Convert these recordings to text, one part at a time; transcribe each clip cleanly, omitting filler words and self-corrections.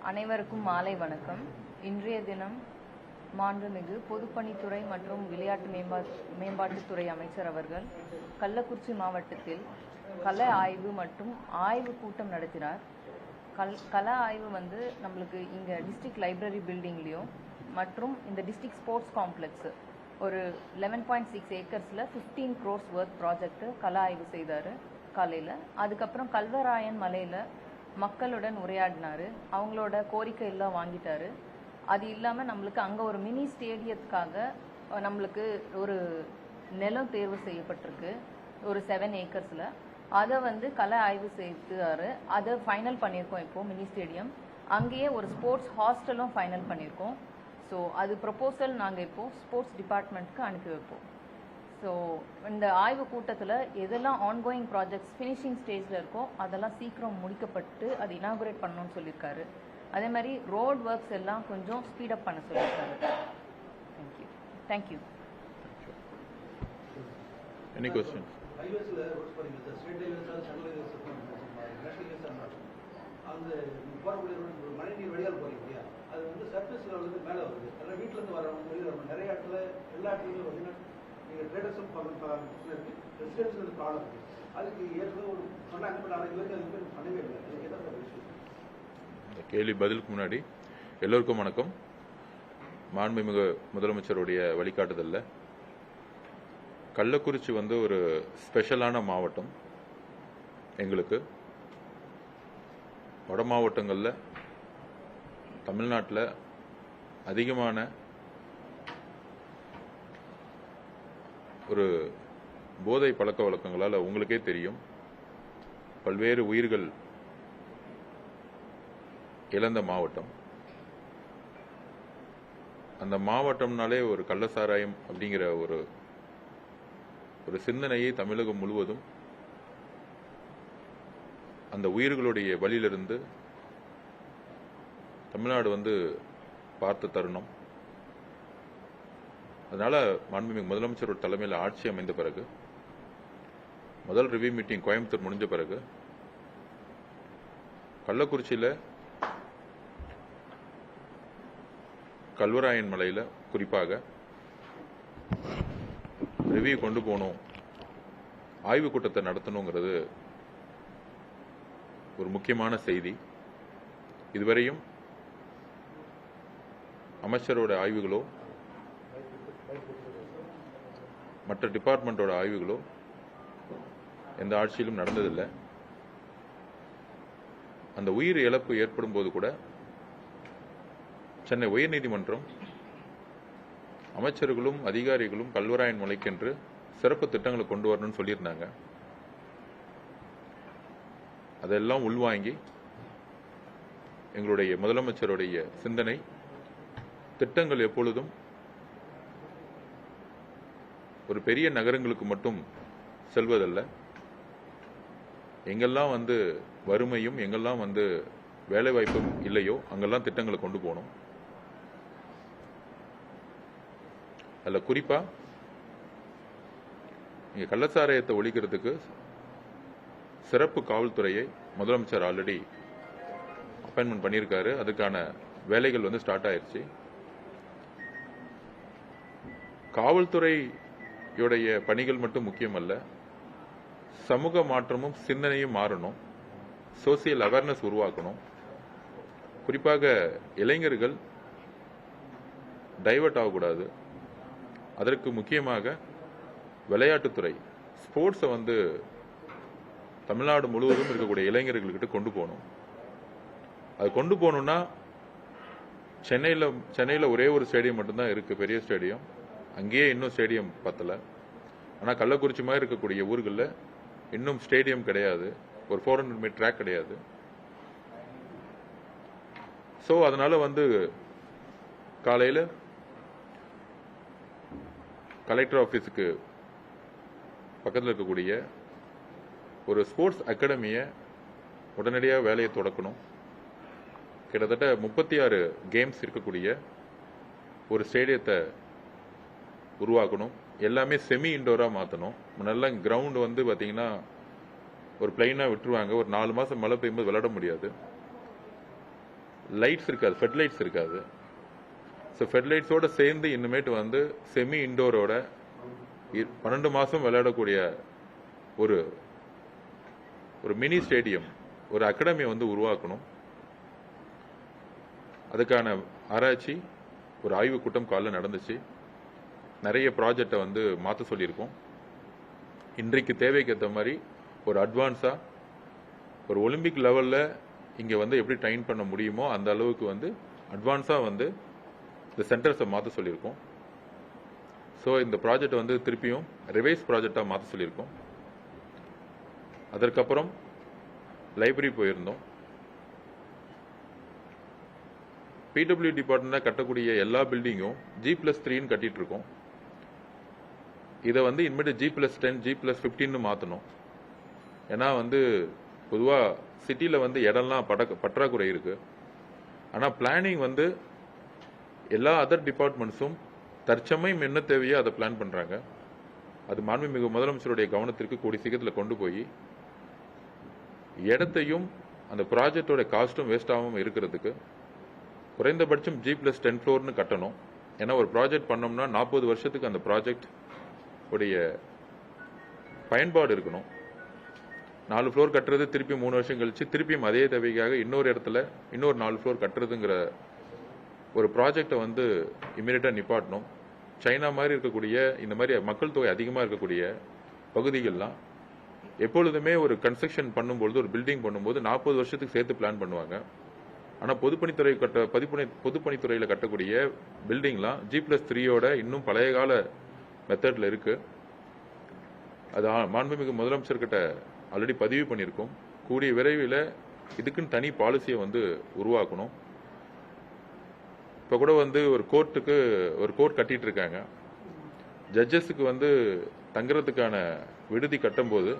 அனைவருக்கும் மாலை வணக்கம். இன்றைய தினம் மாண்புமிகு பொதுப்பணித்துறை மற்றும் விளையாட்டு மேம்பாட்டுத்துறை அமைச்சர் அவர்கள் கள்ளக்குறிச்சி மாவட்டத்தில் கள ஆய்வு மற்றும் ஆய்வு கூட்டம் நடத்தினார். கள ஆய்வு நம்மளுக்கு இங்கே டிஸ்ட்ரிக்ட் லைப்ரரி பில்டிங்லேயும் மற்றும் இந்த டிஸ்ட்ரிக்ட் ஸ்போர்ட்ஸ் காம்ப்ளெக்ஸ் ஒரு 11.6 ஏக்கர்ஸில் 15 crores worth ப்ராஜெக்ட் கள ஆய்வு செய்தார் காலையில். அதுக்கப்புறம் கல்வராயன் மலையில் மக்களுடன் உரையாடினார். அவங்களோட கோரிக்கை எல்லாம் வாங்கிட்டாரு. அது இல்லாமல் நம்மளுக்கு அங்கே ஒரு மினி ஸ்டேடியத்துக்காக நம்மளுக்கு ஒரு நிலம் தேர்வு செய்யப்பட்டிருக்கு ஒரு 7 ஏக்கர்ஸில். அதை கள ஆய்வு செய்தாரு. அதை ஃபைனல் பண்ணியிருக்கோம். இப்போது மினி ஸ்டேடியம் அங்கேயே ஒரு ஸ்போர்ட்ஸ் ஹாஸ்டலும் ஃபைனல் பண்ணியிருக்கோம். ஸோ அது ப்ரொபோசல் நாங்கள் இப்போது ஸ்போர்ட்ஸ் டிபார்ட்மெண்ட்டுக்கு அனுப்பி வைப்போம். ஸோ இந்த ஆய்வு கூட்டத்தில் எதெல்லாம் ஆன்கோயிங் ப்ராஜெக்ட்ஸ் ஃபினிஷிங் ஸ்டேஜில் இருக்கோ அதெல்லாம் சீக்கிரம் முடிக்கப்பட்டு அது இனாகுரேட் பண்ணணும்னு சொல்லியிருக்காரு. அதே மாதிரி ரோட் ஒர்க்ஸ் எல்லாம் கொஞ்சம் ஸ்பீடப் பண்ண சொல்லியிருக்காரு. தேங்க்யூ. Any questions? அந்த போறக்கூடிய மழைநீர் வடிகால் போறீங்க இல்லையா, அது சர்ஃபேஸ்ல மேலே வருது. அதனால் வீட்டில் இருந்து வரவங்க நிறைய இடத்துல எல்லா இடத்துலையும் பார்த்தீங்கன்னா நீங்கள் ட்ரேடர்ஸும் ரெசிடென்ஷியல் ப்ராப்ளம் இருக்குது. அதுக்கு ஏற்கனவே ஒரு சொன்னாங்க, பட் அது வரைக்கும் அதுக்கு பண்ணவே இல்லை. அதுக்கு எதாவது விஷயம்? இந்த கேள்வி பதிலுக்கு முன்னாடி எல்லோருக்கும் வணக்கம். மாண்புமிகு முதலமைச்சருடைய வழிகாட்டுதலில் கள்ளக்குறிச்சி ஒரு ஸ்பெஷலான மாவட்டம். எங்களுக்கு வட மாவட்டங்களில் தமிழ்நாட்டில் அதிகமான ஒரு போதை பழக்க வழக்கங்களால் உங்களுக்கே தெரியும் பல்வேறு உயிர்கள் இழந்த மாவட்டம். அந்த மாவட்டம்னாலே ஒரு கள்ளசாராயம் அப்படிங்கிற ஒரு சிந்தனையை தமிழகம் முழுவதும் அந்த உயிர்களுடைய வழியிலிருந்து தமிழ்நாடு பார்த்த தருணம். அதனால மாண்புமிகு முதலமைச்சரோட தலைமையில் ஆட்சி அமைந்த பிறகு முதல் ரிவ்யூ மீட்டிங் கோயம்புத்தூர் முடிஞ்ச பிறகு கள்ளக்குறிச்சியில் கல்வராயன் மலையில் குறிப்பாக ரிவ்யூ கொண்டு போகணும், ஆய்வு கூட்டத்தை நடத்தணுங்கிறது ஒரு முக்கியமான செய்தி. இதுவரையும் அமைச்சரோட ஆய்வுகளோ மற்ற டிபார்ட்மெண்டோட ஆய்வுகளோ எந்த ஆட்சியிலும் நடந்ததில்லை. அந்த உயிர் இழப்பு ஏற்படும் போது கூட சென்னை உயர்நீதிமன்றம் அமைச்சர்களும் அதிகாரிகளும் கல்வராயன் மலைக்கென்று சிறப்பு திட்டங்களை கொண்டு வரணும்னு சொல்லியிருந்தாங்க. அதெல்லாம் உள்வாங்கி எங்களுடைய முதலமைச்சருடைய சிந்தனை திட்டங்கள் எப்பொழுதும் ஒரு பெரிய நகரங்களுக்கு மட்டும் செல்வதல்ல. எங்கெல்லாம் வறுமையும் எங்கெல்லாம் வேலை வாய்ப்பும் இல்லையோ அங்கெல்லாம் திட்டங்களை கொண்டு போகணும். அதில் குறிப்பா இங்க கள்ளச்சாராயத்தை ஒழிக்கிறதுக்கு சிறப்பு காவல்துறையை முதலமைச்சர் ஆல்ரெடி அப்பாயின்மெண்ட் பண்ணியிருக்காரு. அதுக்கான வேலைகள் ஸ்டார்ட் ஆயிருச்சு. காவல்துறையுடைய பணிகள் மட்டும் முக்கியமல்ல, சமூக மாற்றமும் சிந்தனையும் மாறணும், சோசியல் அவேர்னஸ் உருவாக்கணும். குறிப்பாக இளைஞர்கள் டைவர்ட் ஆகக்கூடாது. அதற்கு முக்கியமாக விளையாட்டுத்துறை ஸ்போர்ட்ஸை தமிழ்நாடு முழுவதும் இருக்கக்கூடிய இளைஞர்கள்கிட்ட கொண்டு போகணும். அது கொண்டு போகணும்னா சென்னையில் ஒரே ஒரு ஸ்டேடியம் மட்டும்தான் இருக்கு, பெரிய ஸ்டேடியம். அங்கேயே இன்னும் ஸ்டேடியம் பத்தல. ஆனால் கள்ளக்குறிச்சி மாதிரி இருக்கக்கூடிய ஊர்களில் இன்னும் ஸ்டேடியம் கிடையாது, ஒரு 400 மீட்டர் ட்ராக் கிடையாது. ஸோ அதனால காலையில் கலெக்டர் ஆஃபீஸுக்கு பக்கத்தில் இருக்கக்கூடிய ஒரு ஸ்போர்ட்ஸ் அகாடமியை உடனடியாக வேலையை தொடக்கணும். கிட்டத்தட்ட 36 கேம்ஸ் இருக்கக்கூடிய ஒரு ஸ்டேடியத்தை உருவாக்கணும். எல்லாமே செமி இண்டோராக மாற்றணும். முன்னெல்லாம் கிரவுண்டு பார்த்தீங்கன்னா ஒரு பிளைனாக விட்டுருவாங்க, ஒரு 4 மாதம் மழை பெய்யும்போது விளையாட முடியாது. லைட்ஸ் இருக்காது, ஃபெட்லைட்ஸ் இருக்காது. ஸோ ஃபெட்லைட்ஸோட சேர்ந்து இனிமேட்டு வந்து செமி இண்டோரோட 12 மாதம் விளையாடக்கூடிய ஒரு ஒரு மினி ஸ்டேடியம், ஒரு அகாடமி வந்து உருவாக்கணும். அதுக்கான ஆராய்ச்சி ஒரு ஆய்வுக் கூட்டம் காலைல நடந்துச்சு. நிறைய ப்ராஜெக்டை வந்து மாற்ற சொல்லியிருக்கோம். இன்றைக்கு தேவைக்கு ஏற்ற மாதிரி ஒரு அட்வான்ஸாக ஒரு ஒலிம்பிக் லெவலில் இங்கே வந்து எப்படி ட்ரைன் பண்ண முடியுமோ அந்த அளவுக்கு வந்து அட்வான்ஸாக வந்து இந்த சென்டர்ஸை மாற்ற சொல்லியிருக்கோம். ஸோ இந்த ப்ராஜெக்ட் வந்து திருப்பியும் ரிவைஸ் ப்ராஜெக்டாக மாற்ற சொல்லியிருக்கோம். அதற்கப்புறம் லைப்ரரி போயிருந்தோம். பிடபிள்யூ டிபார்ட்மெண்ட்டாக கட்டக்கூடிய எல்லா பில்டிங்கும் G+3 கட்டிட்டு இருக்கோம். இதை வந்து இனிமேட்டு G+10 G+15 மாற்றணும். ஏன்னா வந்து பொதுவாக சிட்டியில் வந்து இடம்லாம் பற்றாக்குறை இருக்கு. ஆனால் பிளானிங் வந்து எல்லா அதர் டிபார்ட்மெண்ட்ஸும் தற்சமயம் என்ன தேவையோ அதை பிளான் பண்ணுறாங்க. அது மாண்புமிகு முதலமைச்சருடைய கவனத்திற்கு கூடிய சீக்கிரத்தில் கொண்டு போய் இடத்தையும் அந்த ப்ராஜெக்டோட காஸ்ட்டும் வேஸ்ட் ஆகாமல் இருக்கிறதுக்கு குறைந்தபட்சம் G+10 ஃப்ளோர்னு கட்டணும். ஏன்னா ஒரு ப்ராஜெக்ட் பண்ணோம்னா 40 வருஷத்துக்கு அந்த ப்ராஜெக்ட் உடைய பயன்பாடு இருக்கணும். 4 ஃப்ளோர் கட்டுறது திருப்பி 3 வருஷம் கழிச்சு திருப்பியும் அதே தேவைக்காக இன்னொரு இடத்துல இன்னொரு 4 ஃப்ளோர் கட்டுறதுங்கிற ஒரு ப்ராஜெக்டை வந்து இமீடியட்டாக நிப்பாட்டணும். சைனா மாதிரி இருக்கக்கூடிய இந்த மாதிரி மக்கள் தொகை அதிகமாக இருக்கக்கூடிய பகுதிகள்லாம் எப்பொழுதுமே ஒரு கன்ஸ்ட்ரக்ஷன் பண்ணும்பொழுது ஒரு பில்டிங் பண்ணும்போது 40 வருஷத்துக்கு சேர்த்து பிளான் பண்ணுவாங்க. ஆனால் பொதுப்பணித்துறையில் கட்டக்கூடிய பில்டிங்லாம் G+3யோட இன்னும் பழைய கால மெத்தடில் இருக்கு. அது மாண்புமிகு முதலமைச்சர்கிட்ட ஆல்ரெடி பதிவு பண்ணியிருக்கோம். கூடிய விரைவில் இதுக்குன்னு தனி பாலிசியை வந்து உருவாக்கணும். இப்போ கூட வந்து ஒரு கோர்ட் கட்டிட்டு இருக்காங்க. ஜட்ஜஸுக்கு வந்து தங்குறதுக்கான விடுதி கட்டும்போது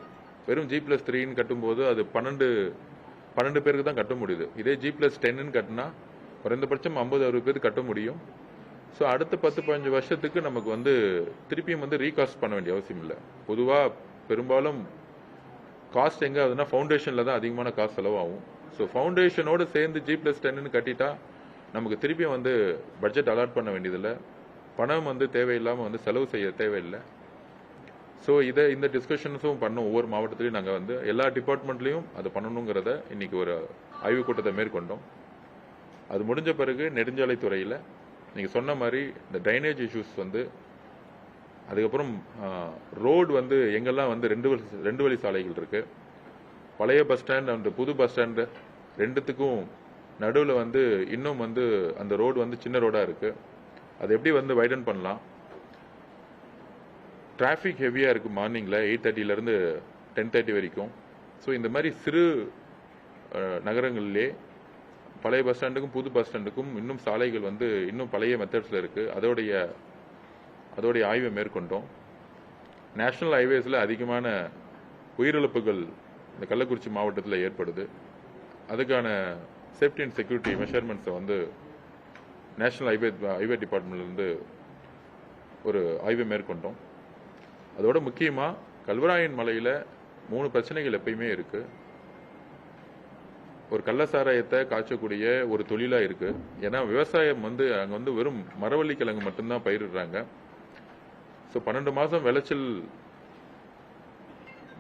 வெறும் G+3 கட்டும்போது அது 12 பேருக்கு தான் கட்ட முடியுது. இதே G+10 கட்டினா குறைந்தபட்சம் 50-60 பேருக்கு கட்ட முடியும். ஸோ அடுத்த 10-15 வருஷத்துக்கு நமக்கு வந்து திருப்பியும் வந்து ரீகாஸ்ட் பண்ண வேண்டிய அவசியம் இல்லை. பொதுவாக பெரும்பாலும் காஸ்ட் எங்கே ஆகுதுன்னா ஃபவுண்டேஷனில் தான் அதிகமான காசு செலவாகும். ஸோ ஃபவுண்டேஷனோடு சேர்ந்து G+10 கட்டிட்டா நமக்கு திருப்பியும் வந்து பட்ஜெட் அலாட் பண்ண வேண்டியதில்லை, பணம் வந்து தேவையில்லாமல் வந்து செலவு செய்ய தேவையில்லை. ஸோ இந்த டிஸ்கஷன்ஸும் பண்ணோம். ஒவ்வொரு மாவட்டத்திலையும் நாங்கள் வந்து எல்லா டிபார்ட்மெண்ட்லையும் அது பண்ணணுங்கிறத இன்னைக்கு ஒரு ஆய்வுக் கூட்டத்தை மேற்கொண்டோம். அது முடிஞ்ச பிறகு நெடுஞ்சாலைத்துறையில் நீங்கள் சொன்ன மாதிரி இந்த ட்ரைனேஜ் இஷ்யூஸ் வந்து, அதுக்கப்புறம் ரோடு வந்து எங்கெல்லாம் வந்து ரெண்டு வழி சாலைகள் இருக்கு, பழைய பஸ் ஸ்டாண்ட் அண்ட் புது பஸ் ஸ்டாண்டு ரெண்டுத்துக்கும் நடுவில் வந்து இன்னும் வந்து அந்த ரோடு வந்து சின்ன ரோடாக இருக்கு. அது எப்படி வந்து வைடன் பண்ணலாம். டிராஃபிக் ஹெவியாக இருக்குது மார்னிங்கில் 8:30லேருந்து 10:30 வரைக்கும். ஸோ இந்த மாதிரி சிறு நகரங்களிலே பழைய பஸ் ஸ்டாண்டுக்கும் புது பஸ் ஸ்டாண்டுக்கும் இன்னும் சாலைகள் வந்து இன்னும் பழைய மெத்தட்ஸில் இருக்குது. அதோடைய ஆய்வை மேற்கொண்டோம். நேஷனல் ஹைவேஸில் அதிகமான உயிரிழப்புகள் இந்த கள்ளக்குறிச்சி மாவட்டத்தில் ஏற்படுது. அதுக்கான சேஃப்டி அண்ட் செக்யூரிட்டி மெஷர்மெண்ட்ஸை வந்து நேஷனல் ஹைவே டிபார்ட்மெண்ட்லேருந்து ஒரு ஆய்வை மேற்கொண்டோம். அதோட முக்கியமாக கல்வராயன் மலையில் 3 பிரச்சனைகள் எப்பயுமே இருக்குது. ஒரு கள்ளசாராயத்தை காய்ச்சக்கூடிய ஒரு தொழிலாக இருக்குது. ஏன்னா விவசாயம் வந்து அங்கே வந்து வெறும் மரவள்ளி கிழங்கு மட்டும்தான் பயிரிடுறாங்க. ஸோ 12 மாதம்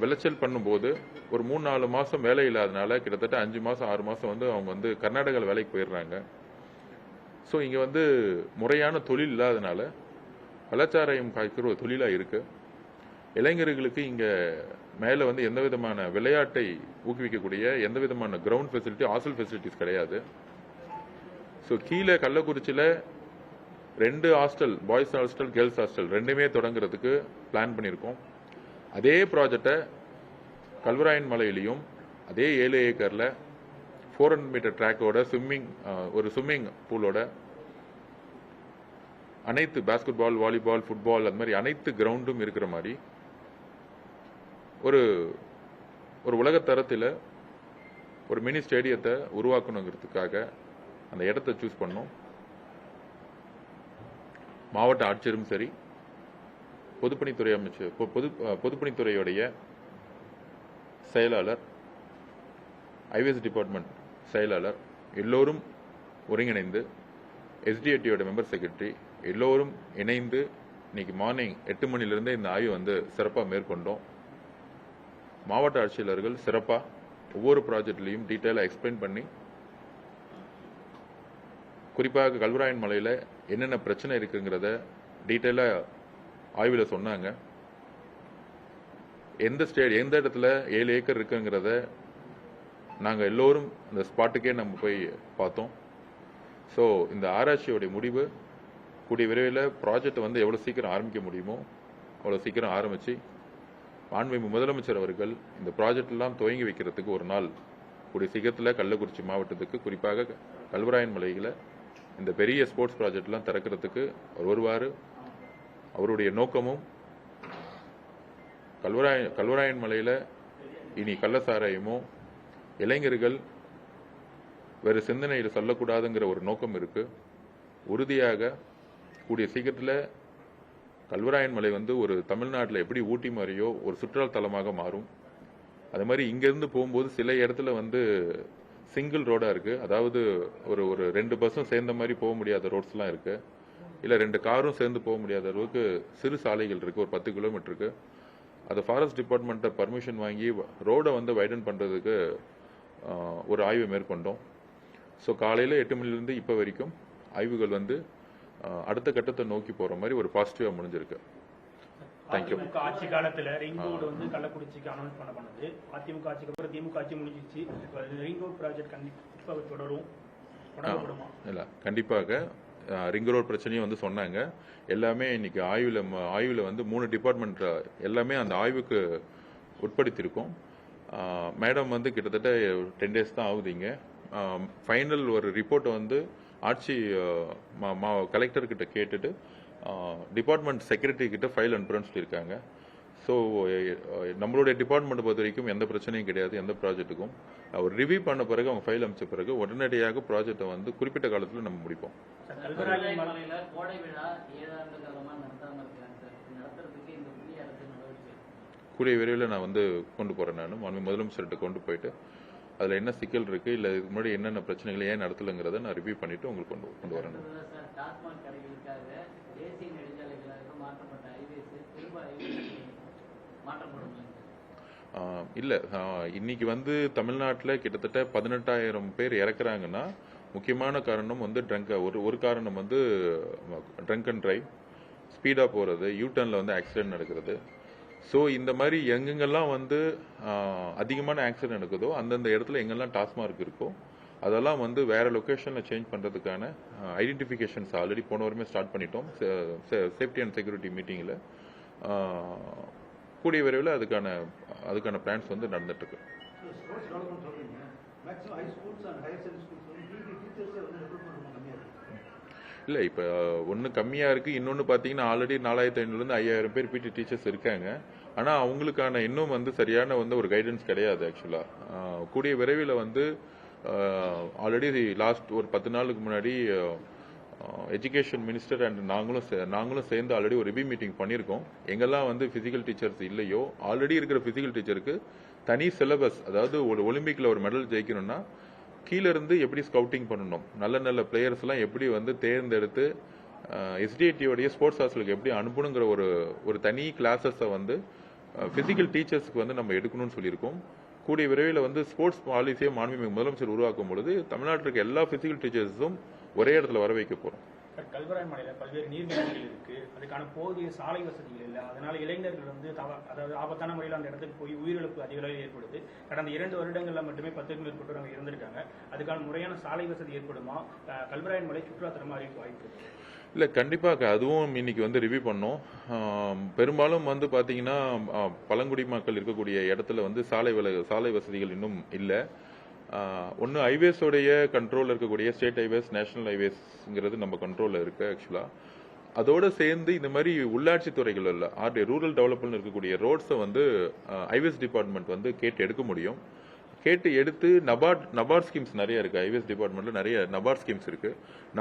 விளைச்சல் பண்ணும்போது ஒரு 3-4 மாதம் வேலை இல்லாதனால கிட்டத்தட்ட 5 மாதம் 6 மாதம் வந்து அவங்க வந்து கர்நாடகாவில் வேலைக்கு போயிடுறாங்க. ஸோ இங்கே வந்து முறையான தொழில் இல்லாதனால கள்ளச்சாராயம் காய்க்கிற ஒரு தொழிலாக இருக்குது. இளைஞர்களுக்கு இங்கே மேலே வந்து எந்த விதமான விளையாட்டை ஊக்குவிக்கக்கூடிய எந்த விதமான கிரவுண்ட் ஃபெசிலிட்டி, ஹாஸ்டல் ஃபெசிலிட்டிஸ் கிடையாது. ஸோ கீழே கள்ளக்குறிச்சியில் 2 hostel, boys hostel, girls hostel ரெண்டுமே தொடங்குறதுக்கு பிளான் பண்ணியிருக்கோம். அதே ப்ராஜெக்டை கல்வராயன் மலையிலையும் அதே 7 ஏக்கரில் 400 மீட்டர் ட்ராக்கோட ஒரு ஸ்விம்மிங் பூலோட அனைத்து பாஸ்கெட்பால், வாலிபால், ஃபுட்பால் அந்த மாதிரி அனைத்து கிரவுண்டும் இருக்கிற மாதிரி ஒரு உலகத்தரத்தில் ஒரு மினி ஸ்டேடியத்தை உருவாக்கணுங்கிறதுக்காக அந்த இடத்தை சூஸ் பண்ணோம். மாவட்ட ஆட்சியரும் சரி, பொதுப்பணித்துறை அமைச்சர், பொதுப்பணித்துறையுடைய செயலாளர், ஹைவேஸ் டிபார்ட்மெண்ட் செயலாளர் எல்லோரும் ஒருங்கிணைந்து எஸ்டிஏடியோட மெம்பர் செக்ரட்டரி எல்லோரும் இணைந்து இன்னைக்கு மார்னிங் 8 மணிலிருந்து இந்த ஆய்வு வந்து சிறப்பாக மேற்கொண்டோம். மாவட்ட ஆட்சியாளர்கள் சிறப்பாக ஒவ்வொரு ப்ராஜெக்ட்லையும் டீட்டெயிலாக எக்ஸ்பிளைன் பண்ணி, குறிப்பாக கல்வராயன் மலையில் என்னென்ன பிரச்சனை இருக்குங்கிறத டீட்டெயிலாக ஆய்வில் சொன்னாங்க. எந்த இடத்துல 7 ஏக்கர் இருக்குங்கிறத நாங்கள் எல்லோரும் இந்த ஸ்பாட்டுக்கே நம்ம போய் பார்த்தோம். ஸோ இந்த ஆராய்ச்சியோடைய முடிவு கூடிய விரைவில் ப்ராஜெக்டை வந்து எவ்வளோ சீக்கிரம் ஆரம்பிக்க முடியுமோ அவ்வளோ சீக்கிரம் ஆரம்பித்து மாண்புமிகு முதலமைச்சர் அவர்கள் இந்த ப்ராஜெக்டெல்லாம் துவங்கி வைக்கிறதுக்கு ஒரு நாள் கூடிய சீக்கிரத்தில் கள்ளக்குறிச்சி மாவட்டத்துக்கு, குறிப்பாக கல்வராயன் மலையில் இந்த பெரிய ஸ்போர்ட்ஸ் ப்ராஜெக்ட்லாம் திறக்கிறதுக்கு அவர் வருவார். அவருடைய நோக்கமும் கல்வராயன் மலையில் இனி கள்ளசாராயமோ இளைஞர்கள் வேறு சிந்தனையில் சொல்லக்கூடாதுங்கிற ஒரு நோக்கம் இருக்கு. உறுதியாக கூடிய சீக்கிரத்தில் கல்வராயன் மலை வந்து ஒரு தமிழ்நாட்டில் எப்படி ஊட்டி மாதிரியோ ஒரு சுற்றுலா தலமாக மாறும். அது மாதிரி இங்கேருந்து போகும்போது சில இடத்துல வந்து சிங்கிள் ரோடாக இருக்குது. அதாவது ஒரு 2 பஸ்ஸும் சேர்ந்த மாதிரி போக முடியாத ரோட்ஸ்லாம் இருக்குது. இல்லை 2 காரும் சேர்ந்து போக முடியாத அளவுக்கு சிறு சாலைகள் இருக்குது, ஒரு 10 கிலோமீட்டருக்கு. அதை ஃபாரஸ்ட் டிபார்ட்மெண்ட்டை பர்மிஷன் வாங்கி ரோடை வந்து வைடன் பண்ணுறதுக்கு ஒரு ஆய்வு மேற்கொண்டோம். ஸோ காலையில் 8 மணிலேருந்து இப்போ வரைக்கும் ஆய்வுகள் வந்து அடுத்த கட்டத்தை நோக்கி போகிற மாதிரி ஒரு பாசிட்டிவாக முடிஞ்சிருக்கு. தேங்க்யூ. அதிமுக ஆட்சி காலத்தில் ரிங் ரோடு வந்து கள்ளக்குறிச்சிக்கு அனௌன்ஸ் பண்ணது. அதிமுக ஆட்சிக்கு அப்புறம் திமுக ஆட்சி முடிஞ்சிச்சு. ரிங் ரோடு ப்ராஜெக்ட் கண்டிப்பாக தொடரப்படுமா? இல்லை, கண்டிப்பாக ரிங் ரோட் பிரச்சனையும் வந்து சொன்னாங்க. எல்லாமே இன்னைக்கு ஆய்வில் வந்து 3 டிபார்ட்மெண்ட் எல்லாமே அந்த ஆய்வுக்கு உட்படுத்தியிருக்கோம். மேடம் வந்து கிட்டத்தட்ட 10 டேஸ் தான் ஆகுதுங்க. ஃபைனல் ஒரு ரிப்போர்ட்டை வந்து ஆட்சி கலெக்டர்கிட்ட கேட்டுட்டு டிபார்ட்மெண்ட் செக்ரட்டரி கிட்ட ஃபைல் அனுப்புறேன்னு சொல்லியிருக்காங்க. ஸோ நம்மளுடைய டிபார்ட்மெண்ட் பொறுத்த வரைக்கும் எந்த பிரச்சனையும் கிடையாது. எந்த ப்ராஜெக்ட்டுக்கும் ஒரு ரிவ்யூ பண்ண பிறகு அவங்க ஃபைல் அமைச்ச பிறகு உடனடியாக ப்ராஜெக்டை வந்து குறிப்பிட்ட காலத்தில் நம்ம முடிப்போம். கூடிய விரைவில் நான் வந்து கொண்டு போகிறேன். நான் மாண்புமிகு முதலமைச்சர்கிட்ட கொண்டு போயிட்டு அதில் என்ன சிக்கல் இருக்குது, இல்லை இதுக்கு முன்னாடி என்னென்ன பிரச்சனைகள் ஏன் நடத்தலைங்கிறத நான் ரிவ்யூ பண்ணிவிட்டு உங்களுக்கு கொண்டு வரேன். இல்லை, இன்னைக்கு வந்து தமிழ்நாட்டில் கிட்டத்தட்ட 18,000 பேர் இறக்குறாங்கன்னா முக்கியமான காரணம் வந்து ஒரு காரணம் வந்து ட்ரங்க் அண்ட் டிரைவ், ஸ்பீடாக போகிறது, யூடர்னில் வந்து ஆக்சிடென்ட் நடக்கிறது. ஸோ இந்த மாதிரி எங்கெங்கெல்லாம் வந்து அதிகமான ஆக்சிடென்ட் நடக்குதோ அந்தந்த இடத்துல எங்கெல்லாம் டாஸ்மார்க் இருக்கோ அதெல்லாம் வந்து வேற லொக்கேஷனில் சேஞ்ச் பண்ணுறதுக்கான ஐடென்டிஃபிகேஷன்ஸ் ஆல்ரெடி போன வாரமே ஸ்டார்ட் பண்ணிட்டோம். சேஃப்டி அண்ட் செக்யூரிட்டி மீட்டிங்கில் கூடிய விரைவில் அதுக்கான பிளான்ஸ் வந்து நடந்துட்டு இருக்கு. இல்லை, இப்போ ஒன்று கம்மியாக இருக்குது, இன்னொன்று பார்த்தீங்கன்னா ஆல்ரெடி 4,500 5,000 பேர் பிடி டீச்சர்ஸ் இருக்காங்க. ஆனால் அவங்களுக்கான இன்னும் வந்து சரியான வந்து ஒரு கைடன்ஸ் கிடையாது. ஆக்சுவலாக கூடிய விரைவில் வந்து ஆல்ரெடி லாஸ்ட் ஒரு 10 நாளுக்கு முன்னாடி எஜுகேஷன் மினிஸ்டர் அண்ட் நாங்களும் சேர்ந்து ஆல்ரெடி ஒரு ரிவ்யூ மீட்டிங் பண்ணியிருக்கோம். எங்கெல்லாம் வந்து ஃபிசிக்கல் டீச்சர்ஸ் இல்லையோ ஆல்ரெடி இருக்கிற ஃபிசிக்கல் டீச்சருக்கு தனி சிலபஸ், அதாவது ஒரு ஒலிம்பிக்கில் ஒரு மெடல் ஜெயிக்கணும்னா கீழே இருந்து எப்படி ஸ்கவுட்டிங் பண்ணணும், நல்ல பிளேயர்ஸ் எல்லாம் எப்படி வந்து தேர்ந்தெடுத்து எஸ்டிஏடியோடைய ஸ்போர்ட்ஸ் ஹாஸ்டலுக்கு எப்படி அனுப்பணுங்கிற ஒரு தனி கிளாஸஸை வந்து பிசிக்கல் டீச்சர்ஸ்க்கு வந்து நம்ம எடுக்கணும்னு சொல்லியிருக்கோம். கூடிய விரைவில் வந்து ஸ்போர்ட்ஸ் பாலிசியை மாண்புமிகு முதலமைச்சர் உருவாக்கும் பொழுது தமிழ்நாட்டில் இருக்க எல்லா பிசிக்கல் டீச்சர்ஸும் ஒரே இடத்துல வர வைக்க போறோம். கல்வராயன் மலையில் பல்வேறு நீர்நிலைகள் இருக்கு, அதுக்கான போதிய சாலை வசதிகள் இல்லை. அதனால இளைஞர்கள் வந்து அதாவது ஆபத்தான முறையில் அந்த இடத்துக்கு போய் உயிரிழப்பு அதிக அளவில் ஏற்படுது. கடந்த 2 வருடங்கள்ல மட்டுமே 10க்கும் மேற்பட்டோர் அங்கே இருந்திருக்காங்க. அதுக்கான முறையான சாலை வசதி ஏற்படுமா? கல்வராயன் மலை சுற்றுலாத்தலமா அறிவிக்க வாய்ப்பு இருக்கு? இல்லை, கண்டிப்பாக அதுவும் இன்னைக்கு வந்து ரிவ்யூ பண்ணோம். பெரும்பாலும் வந்து பார்த்தீங்கன்னா பழங்குடி மக்கள் இருக்கக்கூடிய இடத்துல வந்து சாலை வசதிகள் இன்னும் இல்லை. ஒன்று ஹைவேஸோடைய கண்ட்ரோலில் இருக்கக்கூடிய ஸ்டேட் ஹைவேஸ், நேஷனல் ஹைவேஸ்ங்கிறது நம்ம கண்ட்ரோலில் இருக்கு. ஆக்சுவலாக அதோடு சேர்ந்து இந்த மாதிரி உள்ளாட்சி துறைகள் இல்லை, ரூரல் டெவலப்மெண்ட் இருக்கக்கூடிய ரோட்ஸை வந்து ஹைவேஸ் டிபார்ட்மெண்ட் வந்து கேட்டு எடுக்க முடியும். கேட்டு எடுத்து நபார்ட் ஸ்கீம்ஸ் நிறைய இருக்கு. ஹைவேஸ் டிபார்ட்மெண்ட்ல நிறைய நபார்ட் ஸ்கீம்ஸ் இருக்கு.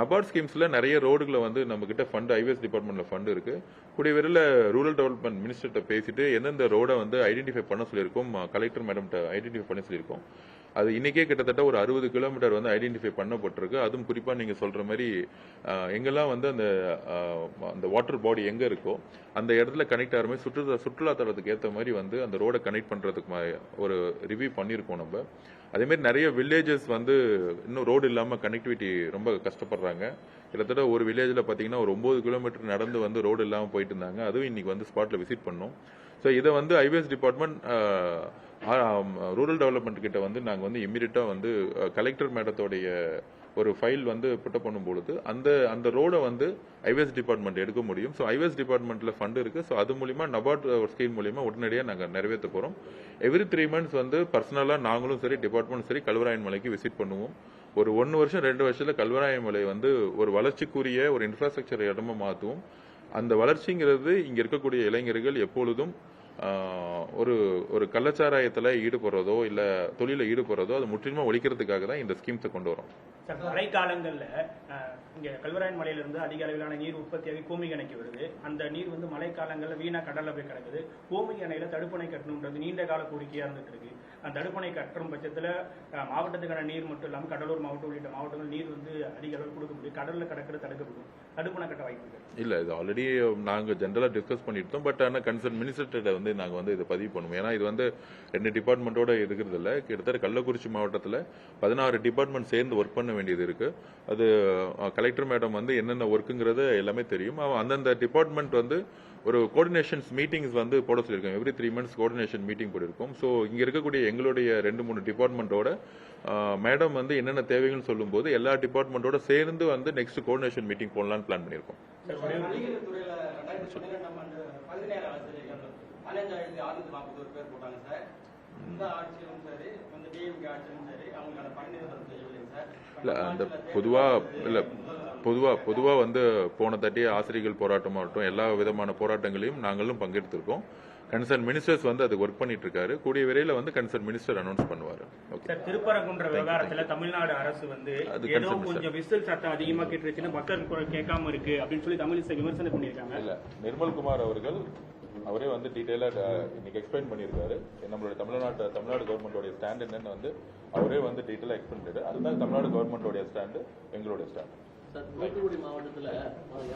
நபார்ட் ஸ்கீம்ஸ்ல நிறைய ரோடுகளை வந்து நம்ம கிட்ட ஃபண்ட், ஹைவேஸ் டிபார்ட்மெண்ட்ல ஃபண்ட் இருக்கு. கூடிய விரைவில் ரூரல் டெவலப்மெண்ட் மினிஸ்டர்கிட்ட பேசிட்டு எந்தெந்த ரோடை வந்து ஐடென்டிஃபை பண்ண சொல்லியிருக்கோம், கலெக்டர் மேடம்கிட்ட ஐடென்டிஃபை பண்ண சொல்லியிருக்கோம். அது இன்னைக்கே கிட்டத்தட்ட ஒரு 60 கிலோமீட்டர் வந்து ஐடென்டிஃபை பண்ணப்பட்டிருக்கு. அதுவும் குறிப்பா நீங்க சொல்ற மாதிரி எங்கெல்லாம் வந்து அந்த வாட்டர் பாடி எங்க இருக்கோ அந்த இடத்துல கனெக்ட் ஆகிற மாதிரி சுற்றுலா தலத்துக்கு ஏற்ற மாதிரி வந்து அந்த ரோடை கனெக்ட் பண்றதுக்கு ஒரு ரிவ்யூ பண்ணியிருக்கோம் நம்ம. அதே மாதிரி நிறைய வில்லேஜஸ் வந்து இன்னும் ரோடு இல்லாம கனெக்டிவிட்டி ரொம்ப கஷ்டப்படுறாங்க. கிட்டத்தட்ட ஒரு வில்லேஜ்ல பாத்தீங்கன்னா ஒரு 9 கிலோமீட்டர் நடந்து வந்து ரோடு இல்லாம போயிட்டு இருந்தாங்க. அதுவும் இன்னைக்கு வந்து ஸ்பாட்ல விசிட் பண்ணோம். ஸோ இதை வந்து ஹைவேஸ் டிபார்ட்மெண்ட் ரூரல் டெவலப்மெண்ட் கிட்ட வந்து நாங்கள் வந்து இம்மீடியட்டா வந்து கலெக்டர் மேடத்தோடைய ஒரு ஃபைல் வந்து புட்டப் பண்ணும்பொழுது அந்த ரோடை வந்து ஹைவேஸ் டிபார்ட்மெண்ட் எடுக்க முடியும். ஸோ ஹைவேஸ் டிபார்ட்மெண்ட்ல ஃபண்ட் இருக்கு. ஸோ அது மூலியமா நபார்ட் ஸ்கீம் மூலியமா உடனடியாக நாங்கள் நிறைவேற்ற போறோம். எவ்ரி 3 months வந்து பர்சனலா நாங்களும் சரி டிபார்ட்மெண்ட் சரி கல்வராயன் மலைக்கு விசிட் பண்ணுவோம். ஒரு 1 வருஷம் 2 வருஷத்துல கல்வராயன் மலை வந்து ஒரு வளர்ச்சிக்குரிய ஒரு இன்ஃப்ராஸ்ட்ரக்சர் இடமா மாற்றுவோம். அந்த வளர்ச்சிங்கிறது இங்க இருக்கக்கூடிய இளைஞர்கள் எப்பொழுதும் ஒரு கள்ளச்சாராயத்துல ஈடுபடுறதோ இல்ல தொழில ஈடுபடுறதோ அது முற்றிலுமா ஒழிக்கிறதுக்காக தான் இந்த ஸ்கீம்ஸை கொண்டு வரோம். மழை காலங்கள்ல இங்க கல்வராயன் மலையிலிருந்து அதிக அளவிலான நீர் உற்பத்தியாகி கோமிகை அணைக்கு வருது. அந்த நீர் வந்து மழை காலங்கள்ல வீணா கடல்ல போய் கிடக்குது. கோமிகை அணையில தடுப்பணை கட்டணும்ன்றது நீண்ட கால கோரிக்கையா இருந்துட்டு இருக்கு. அந்த தடுப்பணை கட்டும் பட்சத்துல மாவட்டத்துக்கான நீர் மட்டும் இல்லாம கடலூர் மாவட்டம் உள்ளிட்ட மாவட்டங்கள் நீர் வந்து அதிக அளவு கொடுக்க முடியும். கடல்ல கிடக்கிறது தடுக்கப்படும். தடுப்பணை கட்ட வாய்ப்பு இல்ல. இது ஆல்ரெடி நாங்க ஜெனரலா டிஸ்கஸ் பண்ணிட்டோம். பட் ஆனா கன்சர்ன் மினிஸ்டர்கிட்ட வந்து நாங்க வந்து இதை பதிவு பண்ணுவோம். ஏன்னா இது வந்து 2 டிபார்ட்மெண்டோட இருக்கிறது இல்ல. கிட்டத்தட்ட கள்ளக்குறிச்சி மாவட்டத்துல 16 டிபார்ட்மெண்ட் சேர்ந்து ஒர்க் பண்ண வேண்டியது இருக்கு. அது கலெக்டர் மேடம் வந்து என்னென்ன ஒர்க்குங்கிறது எல்லாமே தெரியும். அந்தந்த டிபார்ட்மெண்ட் வந்து ஒரு கோஆர்டினேஷன்ஸ் மீட்டிங்ஸ் வந்து போட சொல்லியிருக்கோம். எவ்ரி 3 months கோஆர்டினேஷன் மீட்டிங் போட்டிருக்கோம். ஸோ இங்க இருக்கக்கூடிய எங்களுடைய 2-3 டிபார்ட்மெண்டோட மேடம் வந்து என்னென்ன தேவைகள்னு சொல்லும் போது எல்லா டிபார்ட்மெண்டோட சேர்ந்து வந்து நெக்ஸ்ட் கோஆர்டினேஷன் மீட்டிங் போடலாம்னு பிளான் பண்ணியிருக்கோம். இல்ல அந்த பொதுவா வந்து போன தட்டிய ஆசிரியர்கள் போராட்டமாகட்டும் எல்லா விதமான போராட்டங்களையும் நாங்களும் பங்கெடுத்திருக்கோம். கன்சர்ன் மினிஸ்டர்ஸ் வந்து அதுக்கு ஒர்க் பண்ணிட்டு இருக்காரு. கூடிய விரைவில் வந்து கன்சர்ன் மினிஸ்டர் அனௌன்ஸ் பண்ணுவாரு. திருப்பரங்குன்ற விவகாரத்துல தமிழ்நாடு அரசு வந்து ஏதோ கொஞ்சம் விசில் சட்டம் அதிகமா கேட்டுருச்சுன்னு மக்கள் குரல் கேட்காம இருக்கு அப்படின்னு சொல்லி தமிழிசை விமர்சனம் பண்ணியிருக்காங்க. இல்ல, நிர்மல்குமார் அவர்கள் அவரே வந்து டீடைலா இன்னைக்கு எக்ஸ்பிளைன் பண்ணியிருக்காரு. நம்மளுடைய தமிழ்நாடு கவர்மெண்டோட ஸ்டாண்ட் என்னன்னு வந்து அவரே வந்து டீடைலா எக்ஸ்பிளைன் பண்ணிட்டு அதுதான் தமிழ்நாடு கவர்மெண்டோட ஸ்டாண்டு, எங்களுடைய ஸ்டாண்ட். சார், தூத்துக்குடி மாவட்டத்தில்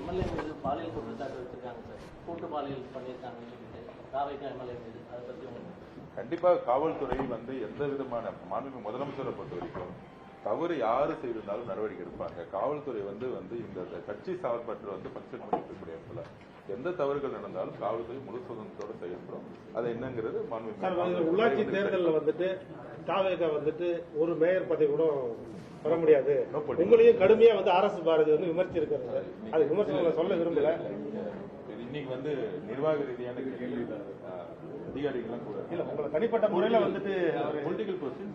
எம்எல்ஏ மீது பாலியல் குற்றச்சாட்டு வச்சிருக்காங்க சார். கூட்டு பாலியல் பண்ணியிருக்காங்கன்னு சொல்லிட்டு தாவைக்கா எம்எல்ஏ மீது அதை பற்றி கண்டிப்பா காவல்துறை வந்து எந்த விதமான மாண்புமிகு முதலமைச்சரை பொறுத்த வரைக்கும் தவறு யாரு செய்திருந்தாலும் நடவடிக்கை எடுப்பாங்க. காவல்துறை வந்து இந்த கட்சி சார்பற்ற வந்து பங்கன் பண்ணிருக்கக்கூடிய இடத்துல எந்த தவறுகள் நடந்தாலும் காவல்துறை முழு சுதந்திரத்தோட செயல்படும். அது என்னங்கிறது மாண்புமிகு உள்ளாட்சி தேர்தலில் வந்துட்டு தாவேகா வந்துட்டு ஒரு மேயர் பதவி கூட வர முடியாது. உங்களையும் கடுமையா வந்து அரசு பாரதி வந்து விமர்சிச்சிருக்காரு. அது விமர்சனம் சொல்ல விரும்பல. இன்னைக்கு வந்து நிர்வாக ரீதியான அதிகாரிகள் கூட இல்ல, உங்களை தனிப்பட்ட முறையில வந்துட்டு பொலிட்டிக்கல் பொசிஷன்